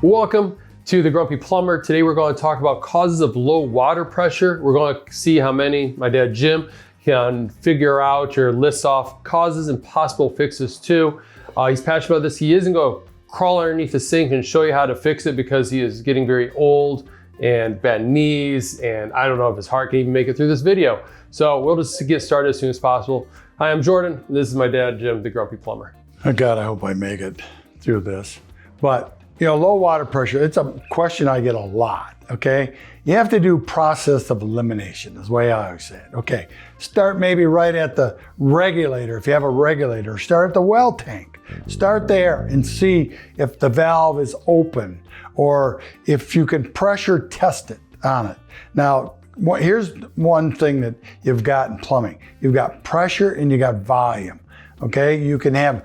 Welcome to the Grumpy Plumber. Today we're going to talk about causes of low water pressure. We're going to see how many my dad Jim can figure out or list off causes and possible fixes too. He's passionate about this. He isn't going to crawl underneath the sink and show you how to fix it because he is getting very old and bad knees, and I don't know if his heart can even make it through this video. So we'll just get started as soon as possible. Hi, I'm Jordan. This is my dad Jim, the Grumpy Plumber. Oh God, I hope I make it through this. But you know, low water pressure, it's a question I get a lot, okay? You have to do process of elimination, is the way I always say it. Okay, start maybe right at the regulator, if you have a regulator. Start at the well tank. Start there and see if the valve is open or if you can pressure test it on it. Now, here's one thing that you've got in plumbing. You've got pressure and you got volume, okay? You can have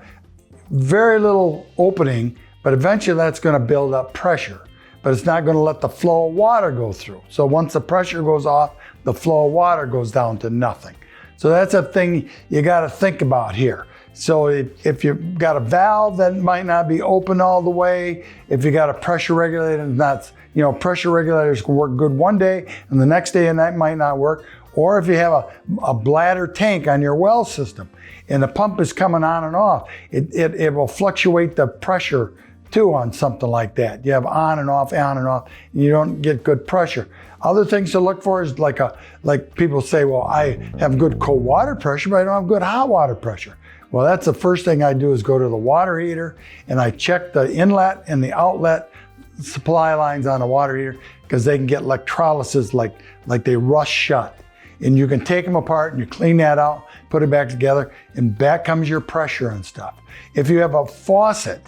very little opening, but eventually that's going to build up pressure, but it's not going to let the flow of water go through. So once the pressure goes off, the flow of water goes down to nothing. So that's a thing you got to think about here. So if you've got a valve that might not be open all the way, if you got a pressure regulator that's, you know, pressure regulators can work good one day and the next day and that might not work. Or if you have a bladder tank on your well system and the pump is coming on and off, it will fluctuate the pressure too on something like that. You have on and off, and you don't get good pressure. Other things to look for is like people say, well, I have good cold water pressure, but I don't have good hot water pressure. Well, that's the first thing I do is go to the water heater and I check the inlet and the outlet supply lines on a water heater because they can get electrolysis like they rust shut. And you can take them apart and you clean that out, put it back together, and back comes your pressure and stuff. If you have a faucet,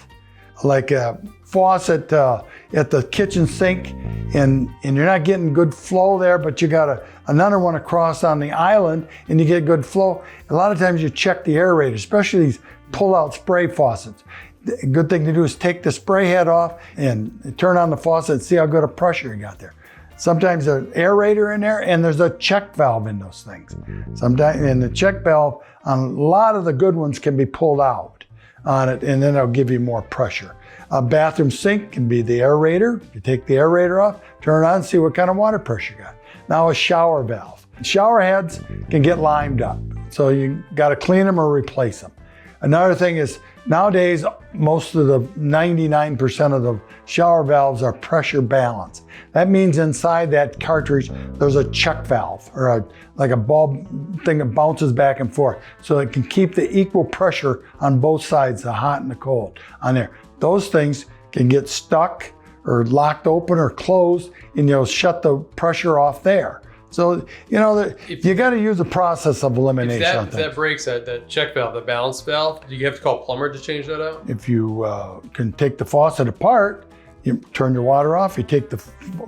like a faucet at the kitchen sink, and you're not getting good flow there, but you got another one across on the island and you get good flow, a lot of times you check the aerator, especially these pull-out spray faucets. A good thing to do is take the spray head off and turn on the faucet and see how good a pressure you got there. Sometimes there's an aerator in there and there's a check valve in those things. Sometimes, and the check valve on a lot of the good ones can be pulled out on it, and then it'll give you more pressure. A bathroom sink can be the aerator. You take the aerator off, turn it on, see what kind of water pressure you got. Now a shower valve. Shower heads can get limed up, so you got to clean them or replace them. Another thing is nowadays, most of the 99% of the shower valves are pressure balanced. That means inside that cartridge, there's a check valve or like a bulb thing that bounces back and forth. So it can keep the equal pressure on both sides, the hot and the cold on there. Those things can get stuck or locked open or closed and you'll shut the pressure off there. So, you know, you got to use a process of elimination. If that breaks, that check valve, the balance valve, do you have to call a plumber to change that out? If you can take the faucet apart, you turn your water off, you take the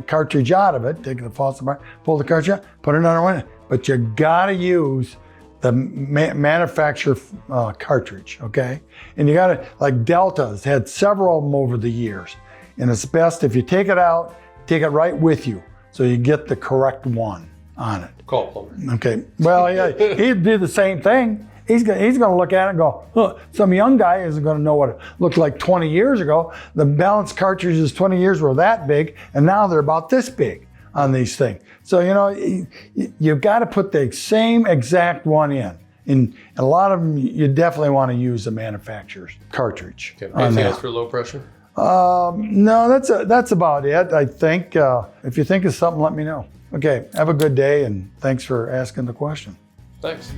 cartridge out of it, take the faucet apart, pull the cartridge out, put another one in. But you got to use the manufacturer cartridge, okay? And you got to, like Delta's had several of them over the years. And it's best if you take it out, take it right with you so you get the correct one on it. Call a plumber. Okay, well, yeah, he'd do the same thing. He's gonna look at it and go, huh, some young guy isn't gonna know what it looked like 20 years ago. The balanced cartridges 20 years were that big, and now they're about this big on these things. So, you know, you've got to put the same exact one in. And a lot of them, you definitely want to use the manufacturer's cartridge. Okay. Anything else for low pressure? No, that's about it, I think. If you think of something, let me know. Okay, have a good day, and thanks for asking the question. Thanks.